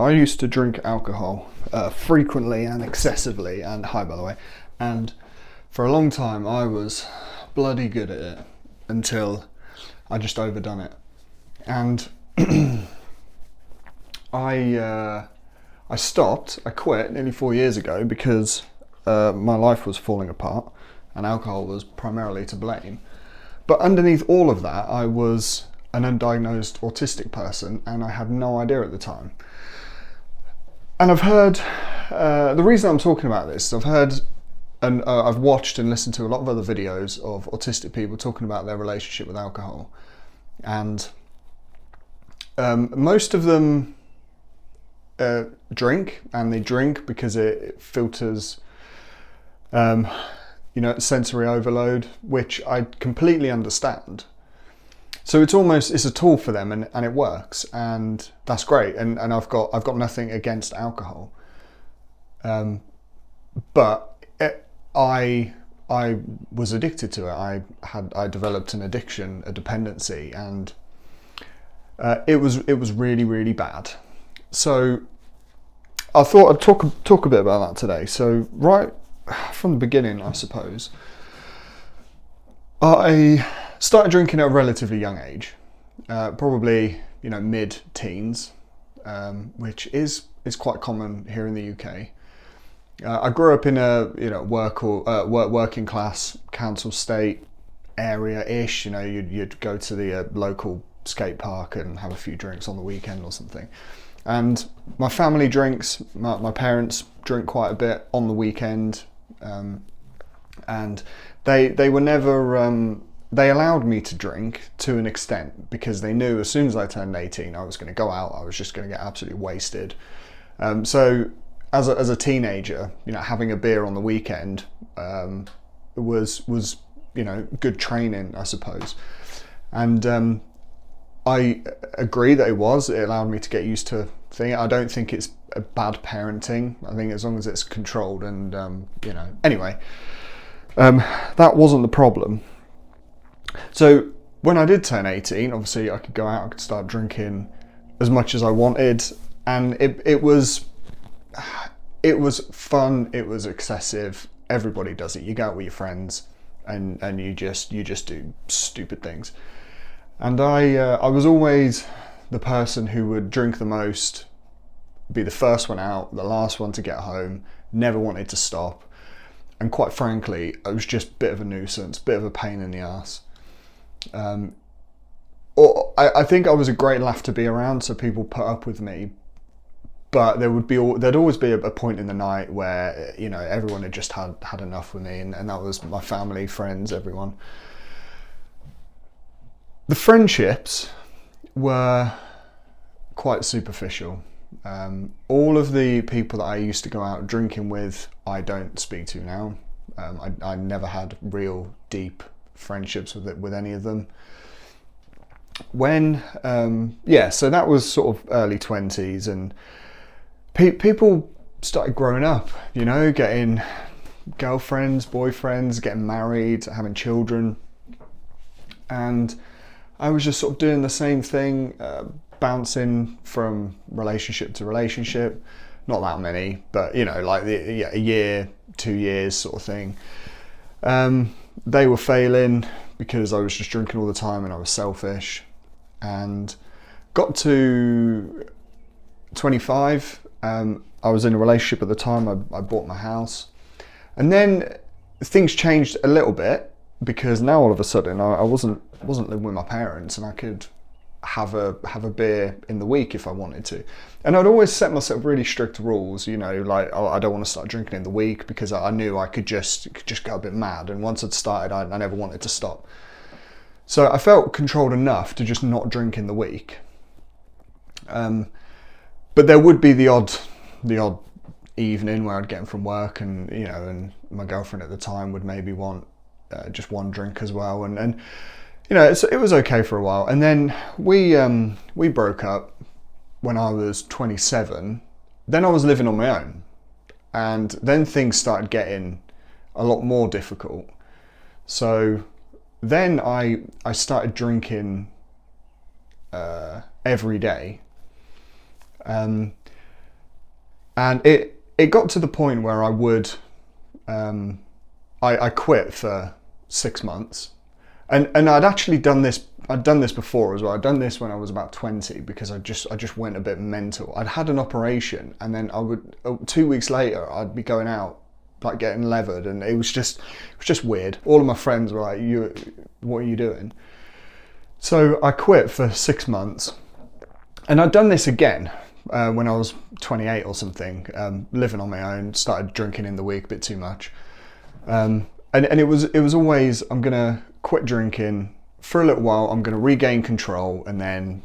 I used to drink alcohol frequently and excessively, and hi by the way, and for a long time I was bloody good at it until I just overdone it. And I stopped, I quit nearly 4 years ago because my life was falling apart and alcohol was primarily to blame. But underneath all of that, I was an undiagnosed autistic person and I had no idea at the time. And I've heard, the reason I'm talking about this, I've heard and I've watched and listened to a lot of other videos of autistic people talking about their relationship with alcohol. And most of them drink, and they drink because it filters sensory overload, which I completely understand. So it's a tool for them, and it works, and that's great. And I've got nothing against alcohol, but I was addicted to it. I developed an addiction, a dependency, and it was really, really bad. So I thought I'd talk a bit about that today. So right from the beginning, I suppose, I started drinking at a relatively young age, probably mid-teens, which is quite common here in the UK. I grew up in a working class council state area-ish. You'd go to the local skate park and have a few drinks on the weekend or something. And my family drinks. My parents drink quite a bit on the weekend, and they were never. They allowed me to drink to an extent because they knew as soon as I turned 18, I was going to go out. I was just going to get absolutely wasted. So as a teenager, having a beer on the weekend was good training, I suppose. And I agree that it allowed me to get used to things. I don't think it's a bad parenting. I think as long as it's controlled and, anyway, that wasn't the problem. So when I did turn 18, obviously I could go out, I could start drinking as much as I wanted. And it was fun, it was excessive. Everybody does it. You go out with your friends and you just do stupid things. And I was always the person who would drink the most, be the first one out, the last one to get home, never wanted to stop. And quite frankly, I was just a bit of a nuisance, bit of a pain in the ass. I think I was a great laugh to be around, so people put up with me. But there'd always be a point in the night where, everyone had just had enough with me, and that was my family, friends, everyone. The friendships were quite superficial. All of the people that I used to go out drinking with, I don't speak to now. I never had real deep friendships with any of them. So that was sort of early 20s, and people started growing up, getting girlfriends, boyfriends, getting married, having children, and I was just sort of doing the same thing, bouncing from relationship to relationship. Not that many, but a year, 2 years sort of thing. They were failing because I was just drinking all the time and I was selfish. And got to 25, I was in a relationship at the time. I bought my house, and then things changed a little bit because now all of a sudden I wasn't living with my parents, and I could have a beer in the week if I wanted to. And I'd always set myself really strict rules, I don't want to start drinking in the week because I knew I could just go a bit mad, and once I'd started, I never wanted to stop. So I felt controlled enough to just not drink in the week. But there would be the odd evening where I'd get in from work, and and my girlfriend at the time would maybe want just one drink as well, and it was okay for a while. And then we broke up when I was 27. Then I was living on my own, and then things started getting a lot more difficult. So then I started drinking every day. And it got to the point where I would, I quit for 6 months. And I'd actually done this. I'd done this before as well. I'd done this when I was about 20 because I just went a bit mental. I'd had an operation, and then I would 2 weeks later I'd be going out like getting levered, and it was just weird. All of my friends were like, what are you doing?" So I quit for 6 months, and I'd done this again when I was 28 or something, living on my own. Started drinking in the week a bit too much, and it was always, I'm gonna quit drinking for a little while, I'm going to regain control, and then,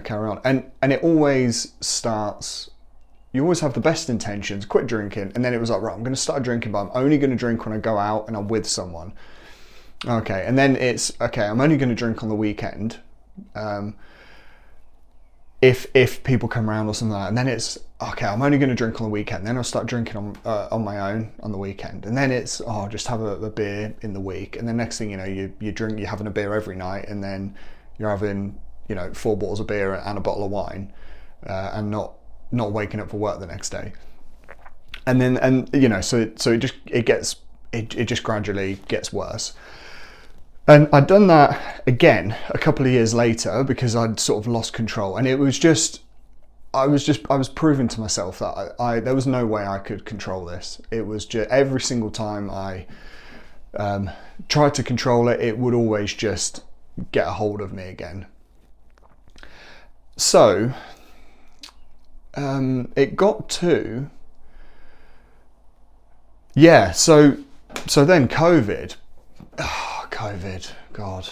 carry on. And it always starts, you always have the best intentions, quit drinking, and then it was like, right, I'm going to start drinking, but I'm only going to drink when I go out and I'm with someone. Okay, and then it's, okay, I'm only going to drink on the weekend, if people come around or something like that. And then it's, okay, I'm only going to drink on the weekend. Then I'll start drinking on my own on the weekend. And then it's, I'll just have a beer in the week. And then next thing you know, you're having a beer every night, and then you're having, 4 bottles of beer and a bottle of wine, and not waking up for work the next day. And then, so it just gradually gets worse. And I'd done that again a couple of years later because I'd sort of lost control, and it was just, I was proving to myself that there was no way I could control this. It was just, every single time I tried to control it, it would always just get a hold of me again. So it got to, so then COVID. Oh, COVID, God.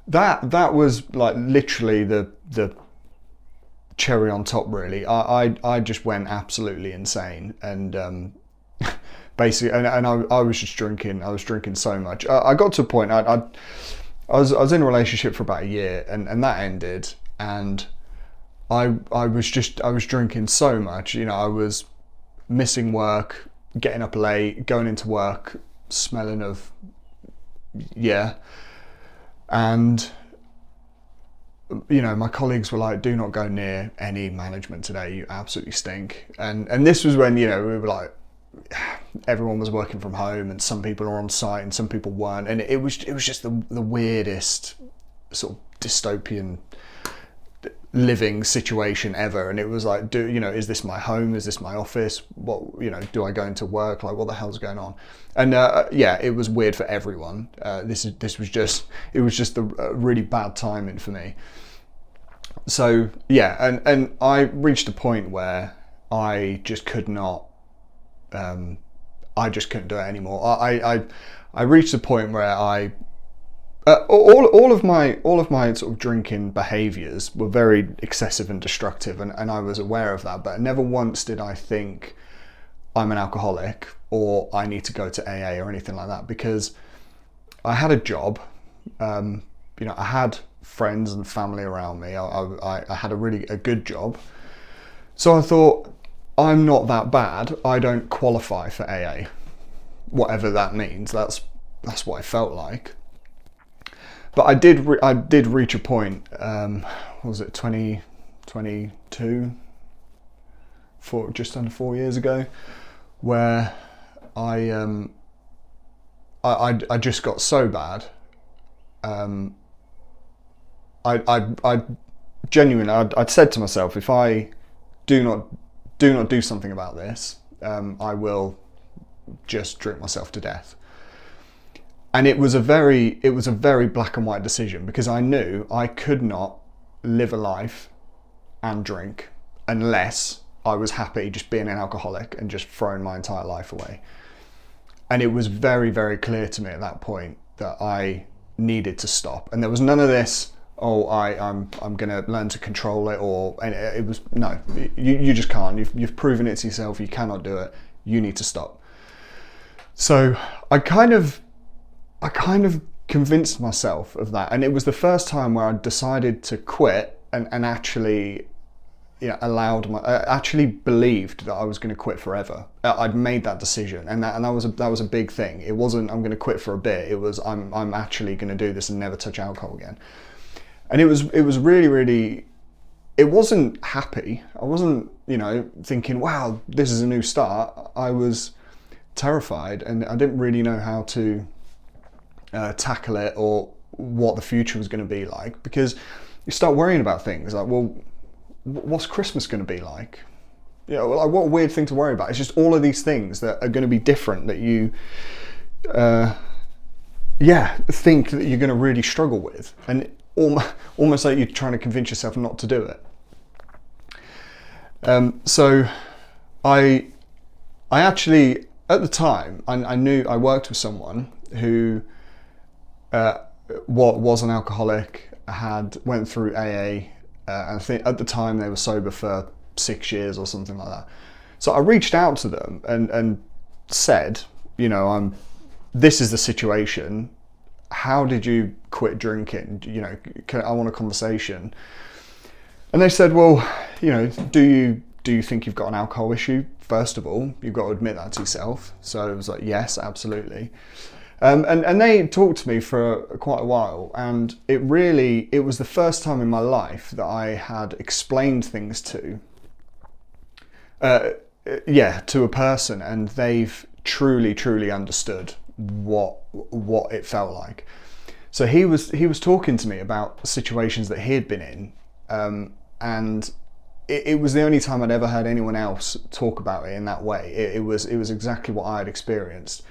That was like literally the cherry on top, really. I just went absolutely insane, and basically, and I was just drinking. I was drinking so much. I got to a point. I was in a relationship for about a year, and that ended, and I was drinking so much. I was missing work, getting up late, going into work, smelling of, and my colleagues were like, "Do not go near any management today, you absolutely stink." And this was when, we were like, everyone was working from home, and some people are on site and some people weren't, and it was just the weirdest sort of dystopian living situation ever. And it was like, is this my home? Is this my office? What, do I go into work? Like, what the hell's going on? And it was weird for everyone. It was just a really bad timing for me. So and I reached a point where I just could not, I just couldn't do it anymore. I reached a point where I, all of my sort of drinking behaviours were very excessive and destructive, and I was aware of that, but never once did I think I'm an alcoholic or I need to go to AA or anything like that, because I had a job, I had friends and family around me. I had a good job, so I thought, I'm not that bad. I don't qualify for AA, whatever that means. That's what I felt like. But I did reach a point. What was it, 2022? Just under 4 years ago, where I just got so bad. I genuinely, I'd said to myself, if I do not do something about this, I will just drink myself to death. And it was a very black and white decision, because I knew I could not live a life and drink unless I was happy just being an alcoholic and just throwing my entire life away. And it was very, very clear to me at that point that I needed to stop. And there was none of this, I'm going to learn to control it, and it was, no, you just can't. You've proven it to yourself. You cannot do it. You need to stop. So I kind of convinced myself of that, and it was the first time where I decided to quit and actually, actually believed that I was going to quit forever. I'd made that decision, and that was a big thing. It wasn't, I'm going to quit for a bit. It was, I'm actually going to do this and never touch alcohol again. And it was really, really it wasn't happy. I wasn't, thinking, wow, this is a new start. I was terrified, and I didn't really know how to tackle it or what the future was going to be like, because you start worrying about things like, well, what's Christmas going to be like? Like, what a weird thing to worry about. It's just all of these things that are going to be different that you think that you're going to really struggle with, and almost like you're trying to convince yourself not to do it. So I actually, at the time, I knew I worked with someone who was an alcoholic, went through AA, and I think at the time they were sober for 6 years or something like that. So I reached out to them and said, this is the situation. How did you quit drinking? I want a conversation. And they said, well, do you think you've got an alcohol issue? First of all, you've got to admit that to yourself. So it was like, yes, absolutely. And they talked to me for quite a while, and it was the first time in my life that I had explained things to a person, and they've truly understood what it felt like. So he was talking to me about situations that he had been in, and it was the only time I'd ever heard anyone else talk about it in that way. It was exactly what I had experienced,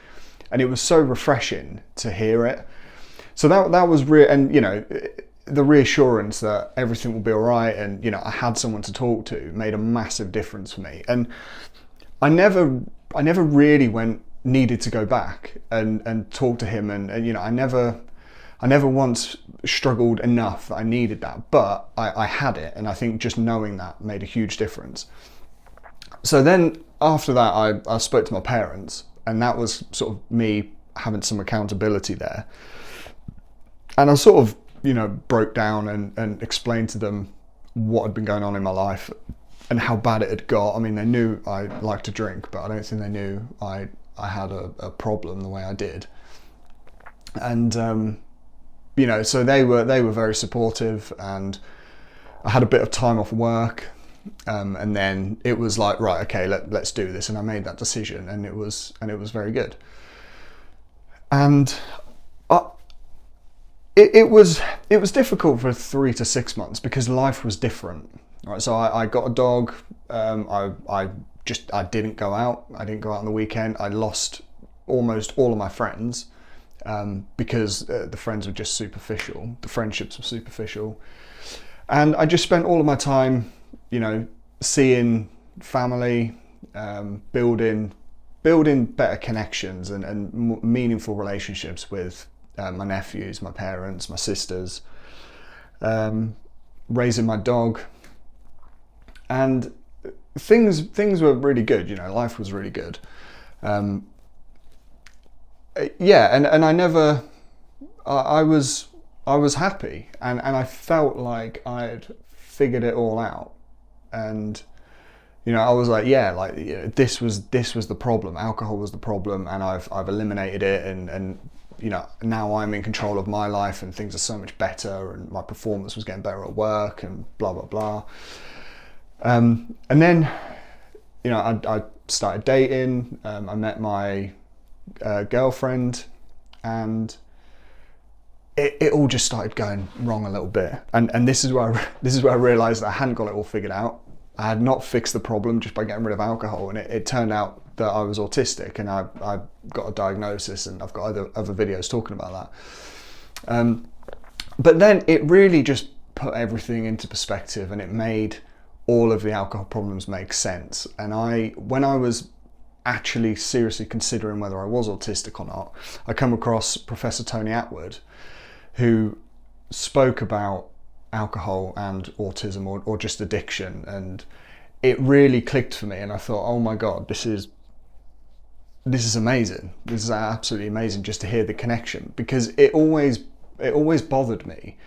and it was so refreshing to hear it. So that was real, and the reassurance that everything will be all right, and I had someone to talk to, made a massive difference for me. And I never really needed to go back and talk to him, and I never once struggled enough that I needed that, but I had it, and I think just knowing that made a huge difference. So then after that, I spoke to my parents, and that was sort of me having some accountability there. And I sort of, broke down and explained to them what had been going on in my life and how bad it had got. I mean, they knew I liked to drink, but I don't think they knew I had a problem the way I did. And, so they were very supportive, and I had a bit of time off work. And then it was like, right, okay, let's do this. And I made that decision, and it was very good. And it was difficult for 3 to 6 months because life was different. Right, so I got a dog. I didn't go out. I didn't go out on the weekend. I lost almost all of my friends because the friends were just superficial. The friendships were superficial, and I just spent all of my time, seeing family, building better connections and meaningful relationships with my nephews, my parents, my sisters, raising my dog, and things were really good. Life was really good. And I was happy, and I felt like I'd figured it all out. And I was like, this was the problem. Alcohol was the problem, and I've eliminated it, and now I'm in control of my life, and things are so much better, and my performance was getting better at work, and blah blah blah. And then I started dating. I met my girlfriend, and it all just started going wrong a little bit. And this is where I realised that I hadn't got it all figured out. I had not fixed the problem just by getting rid of alcohol, and it turned out that I was autistic, and I got a diagnosis, and I've got other videos talking about that. But then it really just put everything into perspective, and it made all of the alcohol problems make sense. And when I was actually seriously considering whether I was autistic or not, I come across Professor Tony Attwood, who spoke about alcohol and autism, or just addiction, and it really clicked for me, and I thought, oh my god, this is amazing. This is absolutely amazing, just to hear the connection, because it always bothered me.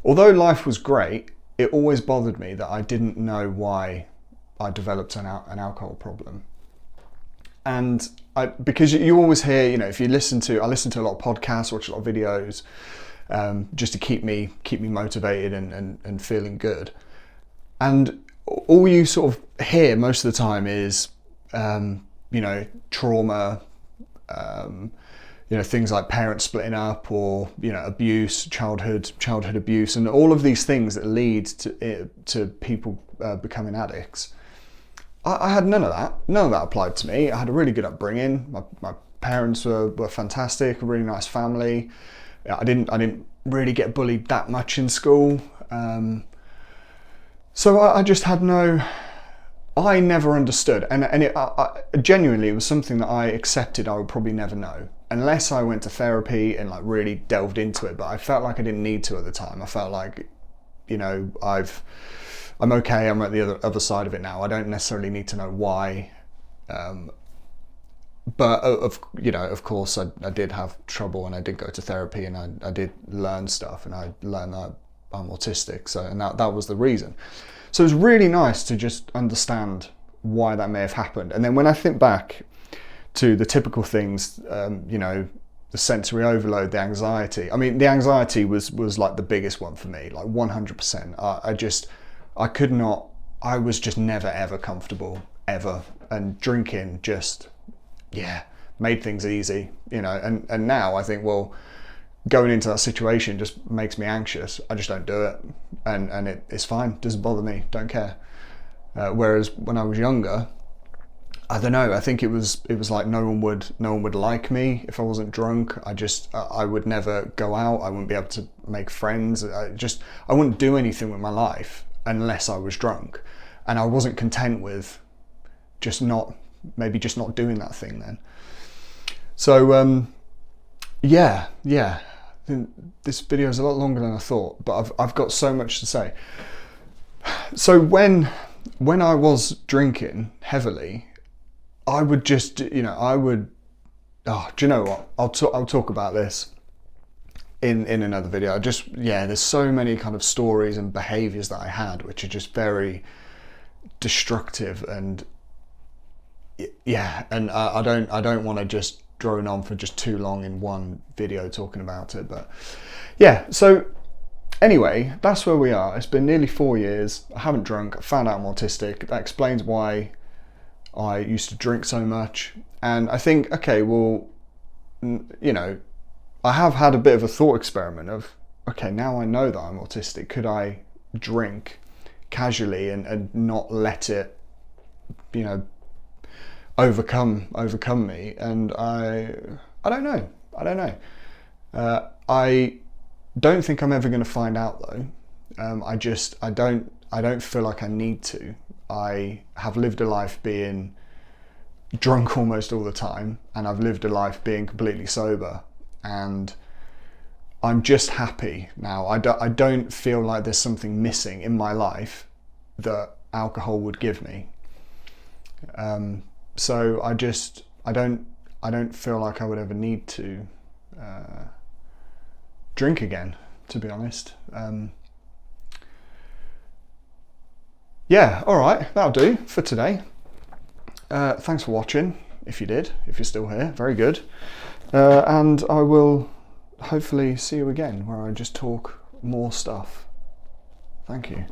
Although life was great, it always bothered me that I didn't know why I developed an alcohol problem. And because you always hear, if you I listen to a lot of podcasts, watch a lot of videos, just to keep me motivated and feeling good. And all you sort of hear most of the time is, you know, trauma, you know, things like parents splitting up, or, you know, abuse, childhood abuse, and all of these things that lead to people becoming addicts. I had none of that. None of that applied to me. I had a really good upbringing. My parents were fantastic, a really nice family. I didn't really get bullied that much in school. So I just had no, I never understood. And it genuinely, it was something that I accepted I would probably never know, unless I went to therapy and like really delved into it. But I felt like I didn't need to at the time. I felt like, you know, I'm okay, I'm at the other side of it now. I don't necessarily need to know why. But you know, of course, I did have trouble, and I did go to therapy, and I did learn stuff, and I learned that I'm autistic. So, and that was the reason. So it was really nice to just understand why that may have happened. And then when I think back to the typical things, you know, the sensory overload, the anxiety. I mean, the anxiety was like the biggest one for me, like 100%. I was just never ever comfortable, ever. And drinking just, yeah, made things easy, you know. And now I think, well, going into that situation just makes me anxious. I just don't do it, and it's fine. Doesn't bother me. Don't care. Whereas when I was younger, I don't know. I think it was like no one would like me if I wasn't drunk. I would never go out. I wouldn't be able to make friends. I wouldn't do anything with my life unless I was drunk, and I wasn't content with just not doing that thing then. So yeah. This video is a lot longer than I thought, but I've got so much to say. So when I was drinking heavily, I would just, you know, do you know what? I'll talk about this in another video. There's so many kind of stories and behaviors that I had, which are just very destructive, and yeah, and I don't want to just drone on for just too long in one video talking about it. But yeah, so anyway, that's where we are. It's been nearly 4 years. I haven't drunk. I found out I'm autistic. That explains why I used to drink so much. And I think, okay, well, you know, I have had a bit of a thought experiment of, okay, now I know that I'm autistic, could I drink casually and not let it, you know, overcome me? And I don't know. I don't think I'm ever going to find out though. I don't feel like I need to. I have lived a life being drunk almost all the time, and I've lived a life being completely sober, and I'm just happy now. I don't feel like there's something missing in my life that alcohol would give me. So I don't feel like I would ever need to drink again, to be honest. Yeah, all right, that'll do for today. Thanks for watching. If you're still here, very good. And I will hopefully see you again, where I just talk more stuff. Thank you.